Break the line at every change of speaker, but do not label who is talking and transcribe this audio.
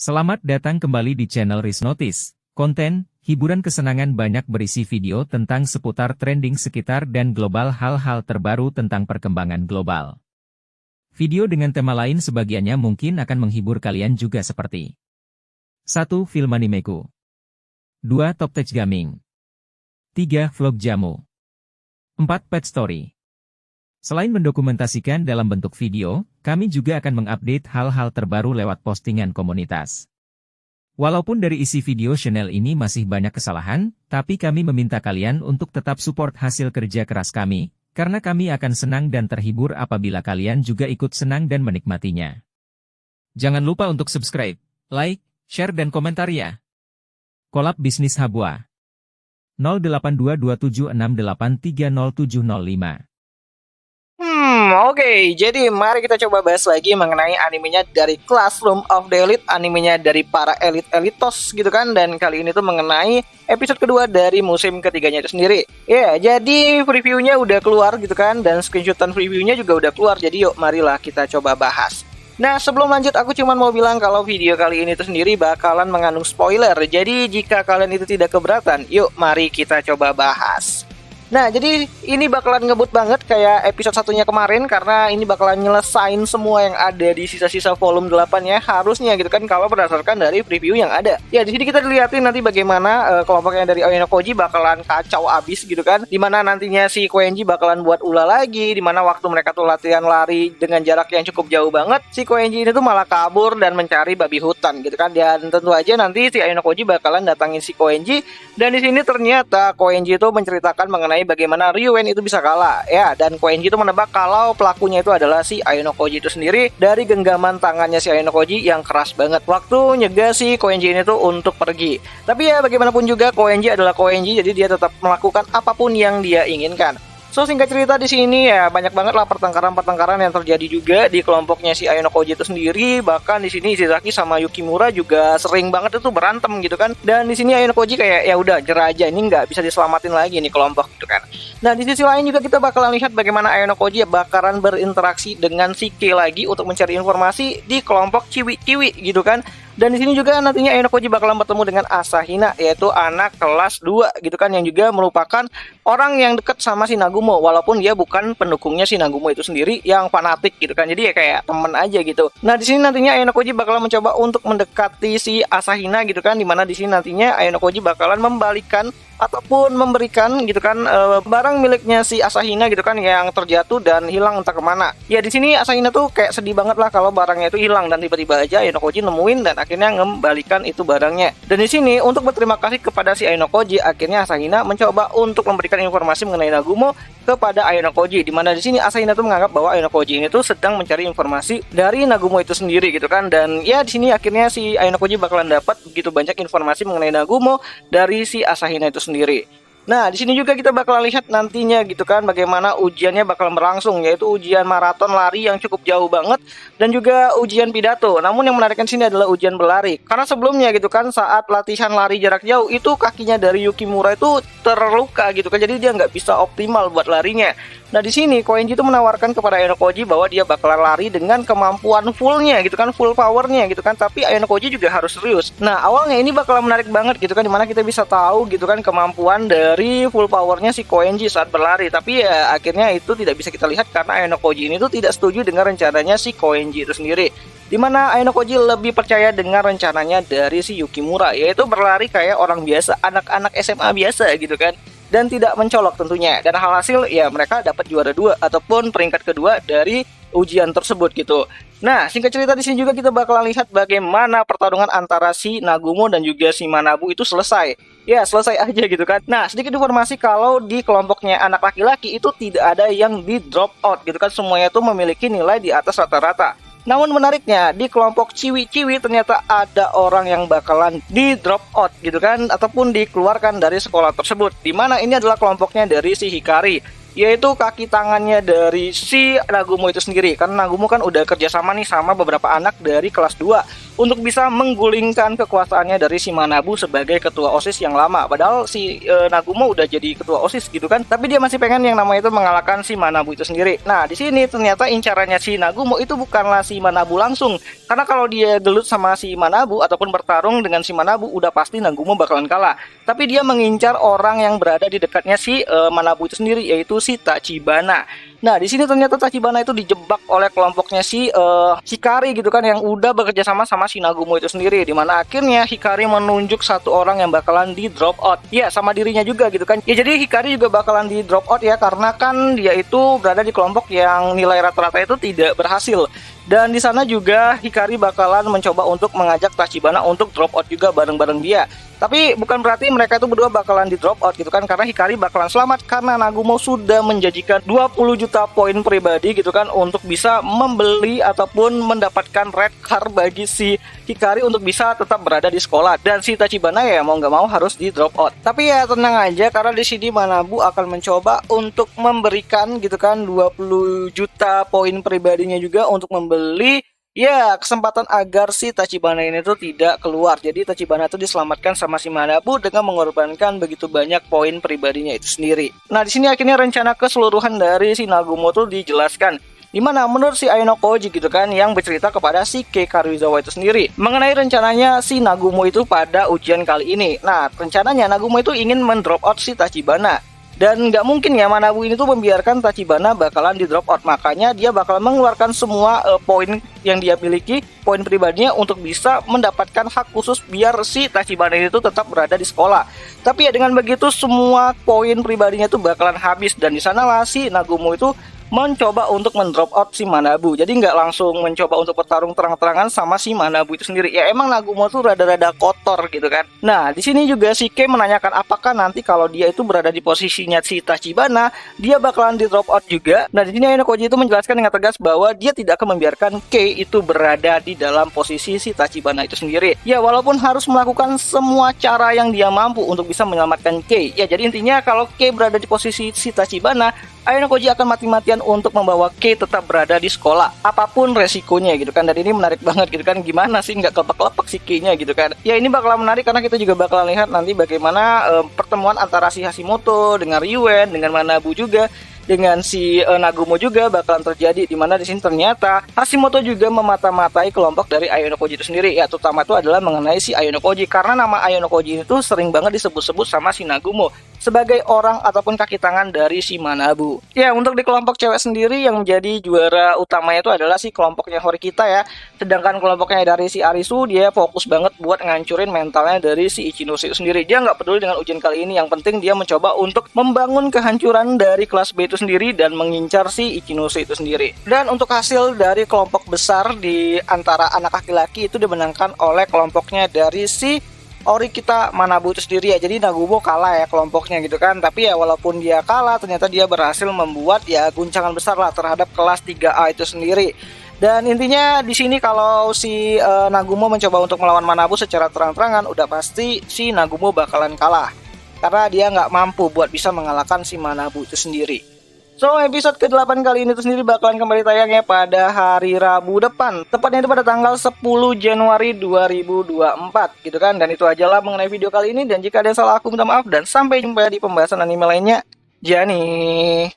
Selamat datang kembali di channel Risnotis. Konten, hiburan kesenangan banyak berisi video tentang seputar trending sekitar dan global hal-hal terbaru tentang perkembangan global. Video dengan tema lain sebagiannya mungkin akan menghibur kalian juga seperti 1. Film animeku 2. Top Tech Gaming 3. Vlog jamu 4. Pet Story. Selain mendokumentasikan dalam bentuk video, kami juga akan mengupdate hal-hal terbaru lewat postingan komunitas. Walaupun dari isi video channel ini masih banyak kesalahan, tapi kami meminta kalian untuk tetap support hasil kerja keras kami, karena kami akan senang dan terhibur apabila kalian juga ikut senang dan menikmatinya. Jangan lupa untuk subscribe, like, share dan komentar ya. Kolab Bisnis Habwa 082276830705.
Oke, jadi mari kita coba bahas lagi mengenai animenya dari Classroom of the Elite, animenya dari para elit-elitos gitu kan. Dan kali ini tuh mengenai episode kedua dari musim ketiganya itu sendiri. Ya, jadi previewnya udah keluar gitu kan, dan screenshotan previewnya juga udah keluar. Jadi yuk marilah kita coba bahas. Nah, sebelum lanjut aku cuma mau bilang kalau video kali ini tuh sendiri bakalan mengandung spoiler. Jadi jika kalian itu tidak keberatan, yuk mari kita coba bahas. Nah, jadi ini bakalan ngebut banget kayak episode satunya kemarin, karena ini bakalan nyelesain semua yang ada di sisa-sisa volume 8 ya, harusnya gitu kan, kalau berdasarkan dari preview yang ada. Ya, di sini kita dilihatin nanti bagaimana kelompoknya dari Aoi no Koji bakalan kacau abis gitu kan, dimana nantinya si Koenji bakalan buat ulah lagi, dimana waktu mereka tuh latihan lari dengan jarak yang cukup jauh banget, si Koenji ini tuh malah kabur dan mencari babi hutan gitu kan. Dan tentu aja nanti si Aoi no Koji bakalan datangin si Koenji, dan di sini ternyata Koenji itu menceritakan mengenai bagaimana Ryuen itu bisa kalah ya, dan Koenji itu menebak kalau pelakunya itu adalah si Aoi no Koji itu sendiri dari genggaman tangannya si Aoi no Koji yang keras banget waktu nyegah si Koenji ini tuh untuk pergi. Tapi ya bagaimanapun juga Koenji adalah Koenji, jadi dia tetap melakukan apapun yang dia inginkan. So, singkat cerita di sini ya banyak banget lah pertengkaran-pertengkaran yang terjadi juga di kelompoknya si Aoi no Koji itu sendiri. Bahkan di sini Ishizaki sama Yukimura juga sering banget itu berantem gitu kan. Dan di sini Aoi no Koji kayak ya udah jerah aja, ini nggak bisa diselamatin lagi nih kelompok gitu kan. Nah, di sisi lain juga kita bakalan lihat bagaimana Aoi no Koji bakalan berinteraksi dengan si Kei lagi untuk mencari informasi di kelompok Ciwi-Ciwi gitu kan. Dan di sini juga nantinya Aoi no Koji bakalan bertemu dengan Asahina, yaitu anak kelas 2 gitu kan, yang juga merupakan orang yang dekat sama si Nagumo, walaupun dia bukan pendukungnya si Nagumo itu sendiri yang fanatik gitu kan. Jadi ya kayak temen aja gitu. Nah, di sini nantinya Aoi no Koji bakalan mencoba untuk mendekati si Asahina gitu kan, dimana di sini nantinya Aoi no Koji bakalan membalikan ataupun memberikan gitu kan barang miliknya si Asahina gitu kan yang terjatuh dan hilang entah kemana. Ya, di sini Asahina tuh kayak sedih banget lah kalau barangnya itu hilang, dan tiba-tiba aja Aoi no Koji nemuin dan akhirnya mengembalikan itu barangnya. Dan di sini untuk berterima kasih kepada si Aoi no Koji, akhirnya Asahina mencoba untuk memberikan informasi mengenai Nagumo kepada Aoi no Koji, dimana di sini Asahina tuh menganggap bahwa Aoi no Koji ini tuh sedang mencari informasi dari Nagumo itu sendiri gitu kan. Dan ya di sini akhirnya si Aoi no Koji bakalan dapat begitu banyak informasi mengenai Nagumo dari si Asahina itu sendiri. Nah, di sini juga kita bakal lihat nantinya gitu kan bagaimana ujiannya bakal berlangsung, yaitu ujian maraton lari yang cukup jauh banget dan juga ujian pidato. Namun yang menarikkan sini adalah ujian berlari, karena sebelumnya gitu kan saat latihan lari jarak jauh itu kakinya dari Yukimura itu terluka gitu kan, jadi dia nggak bisa optimal buat larinya. Nah, di sini Koenji itu menawarkan kepada Aoi no Koji bahwa dia bakalan lari dengan kemampuan fullnya gitu kan, full powernya gitu kan, tapi Aoi no Koji juga harus serius. Nah, awalnya ini bakalan menarik banget gitu kan, dimana kita bisa tahu gitu kan kemampuan dari full powernya si Koenji saat berlari. Tapi ya akhirnya itu tidak bisa kita lihat karena Aoi no Koji ini tuh tidak setuju dengan rencananya si Koenji itu sendiri, dimana Aoi no Koji lebih percaya dengan rencananya dari si Yukimura, yaitu berlari kayak orang biasa, anak-anak SMA biasa gitu kan, dan tidak mencolok tentunya. Dan hasil ya mereka dapat juara 2 ataupun peringkat kedua dari ujian tersebut gitu. Nah, singkat cerita di sini juga kita bakalan lihat bagaimana pertarungan antara si Nagumo dan juga si Manabu itu selesai. Ya, selesai aja gitu kan. Nah, sedikit informasi kalau di kelompoknya anak laki-laki itu tidak ada yang di drop out gitu kan. Semuanya itu memiliki nilai di atas rata-rata. Namun menariknya di kelompok Ciwi-Ciwi ternyata ada orang yang bakalan di drop out gitu kan, ataupun dikeluarkan dari sekolah tersebut, dimana ini adalah kelompoknya dari si Hikari. yaitu kaki tangannya dari si Nagumo itu sendiri. Karena Nagumo kan udah kerjasama nih sama beberapa anak dari kelas 2 untuk bisa menggulingkan kekuasaannya dari si Manabu sebagai ketua OSIS yang lama. Padahal si Nagumo udah jadi ketua OSIS gitu kan, tapi dia masih pengen yang namanya itu mengalahkan si Manabu itu sendiri. Nah, di sini ternyata incarannya si Nagumo itu bukanlah si Manabu langsung. Karena kalau dia gelut sama si Manabu ataupun bertarung dengan si Manabu, udah pasti Nagumo bakalan kalah. Tapi dia mengincar orang yang berada di dekatnya si Manabu itu sendiri, yaitu si Tachibana. Nah, di sini ternyata Tachibana itu dijebak oleh kelompoknya si Hikari gitu kan, yang udah bekerja sama si Nagumo itu sendiri, dimana akhirnya Hikari menunjuk satu orang yang bakalan di drop out. Ya, sama dirinya juga gitu kan. Ya, jadi Hikari juga bakalan di drop out ya, karena kan dia itu berada di kelompok yang nilai rata-rata itu tidak berhasil. Dan di sana juga Hikari bakalan mencoba untuk mengajak Tachibana untuk drop out juga bareng-bareng dia. Tapi bukan berarti mereka itu berdua bakalan di drop out gitu kan, karena Hikari bakalan selamat karena Nagumo sudah menjanjikan 20 juta poin pribadi gitu kan untuk bisa membeli ataupun mendapatkan red card bagi si Hikari untuk bisa tetap berada di sekolah. Dan si Tachibana ya mau nggak mau harus di drop out. Tapi ya tenang aja, karena di sini Manabu akan mencoba untuk memberikan gitu kan 20 juta poin pribadinya juga untuk membeli ya kesempatan agar si Tachibana ini tuh tidak keluar. Jadi Tachibana tuh diselamatkan sama si Manabu dengan mengorbankan begitu banyak poin pribadinya itu sendiri. Nah, di sini akhirnya rencana keseluruhan dari si Nagumo tuh dijelaskan. Dimana menurut si Ayano Koji gitu kan, yang bercerita kepada si Kei Karuizawa itu sendiri mengenai rencananya si Nagumo itu pada ujian kali ini. Nah, rencananya Nagumo itu ingin mendrop out si Tachibana. Dan nggak mungkin ya Manabu ini tuh membiarkan Tachibana bakalan di drop out. Makanya dia bakal mengeluarkan semua poin yang dia miliki, poin pribadinya, untuk bisa mendapatkan hak khusus biar si Tachibana itu tetap berada di sekolah. Tapi ya dengan begitu semua poin pribadinya tuh bakalan habis. Dan di sanalah si Nagumo itu mencoba untuk mendrop out si Manabu. Jadi nggak langsung mencoba untuk bertarung terang-terangan sama si Manabu itu sendiri. Ya emang Nagumo tuh rada-rada kotor gitu kan. Nah, di sini juga si Kei menanyakan apakah nanti kalau dia itu berada di posisinya si Tachibana, dia bakalan di drop out juga. Nah, di sini Ayano Koji itu menjelaskan dengan tegas bahwa dia tidak akan membiarkan Kei itu berada di dalam posisi si Tachibana itu sendiri. Ya, walaupun harus melakukan semua cara yang dia mampu untuk bisa menyelamatkan Kei. Ya, jadi intinya kalau Kei berada di posisi si Tachibana, Ayano Koji akan mati-matian untuk membawa Kei tetap berada di sekolah, apapun resikonya gitu kan. Dan ini menarik banget gitu kan, gimana sih nggak kelepek-kelepek si Kei-nya gitu kan. Ya ini bakal menarik karena kita juga bakalan lihat nanti bagaimana pertemuan antara si Hashimoto dengan Ryuen, dengan Manabu juga, dengan si Nagumo juga bakalan terjadi, dimana di sini ternyata Hashimoto juga memata-matai kelompok dari Ayano Koji itu sendiri. Ya terutama itu adalah mengenai si Ayano Koji, karena nama Ayano Koji itu sering banget disebut-sebut sama si Nagumo sebagai orang ataupun kaki tangan dari si Manabu. Ya, untuk di kelompok cewek sendiri yang menjadi juara utamanya itu adalah si kelompoknya Horikita ya. Sedangkan kelompoknya dari si Arisu, dia fokus banget buat ngancurin mentalnya dari si Ichinose itu sendiri. Dia nggak peduli dengan ujian kali ini, yang penting dia mencoba untuk membangun kehancuran dari kelas B itu sendiri dan mengincar si Ichinose itu sendiri. Dan untuk hasil dari kelompok besar di antara anak laki-laki itu dimenangkan oleh kelompoknya dari si Horikita Manabu itu sendiri ya. Jadi Nagumo kalah ya kelompoknya gitu kan. Tapi ya walaupun dia kalah, ternyata dia berhasil membuat ya guncangan besar lah terhadap kelas 3A itu sendiri. Dan intinya di sini kalau si Nagumo mencoba untuk melawan Manabu secara terang-terangan, udah pasti si Nagumo bakalan kalah, karena dia nggak mampu buat bisa mengalahkan si Manabu itu sendiri. So, episode ke-8 kali ini tuh sendiri bakalan kembali tayangnya pada hari Rabu depan. Tepatnya itu pada tanggal 10 Januari 2024 gitu kan. Dan itu aja lah mengenai video kali ini. Dan jika ada yang salah aku minta maaf. Dan sampai jumpa di pembahasan anime lainnya. Jani.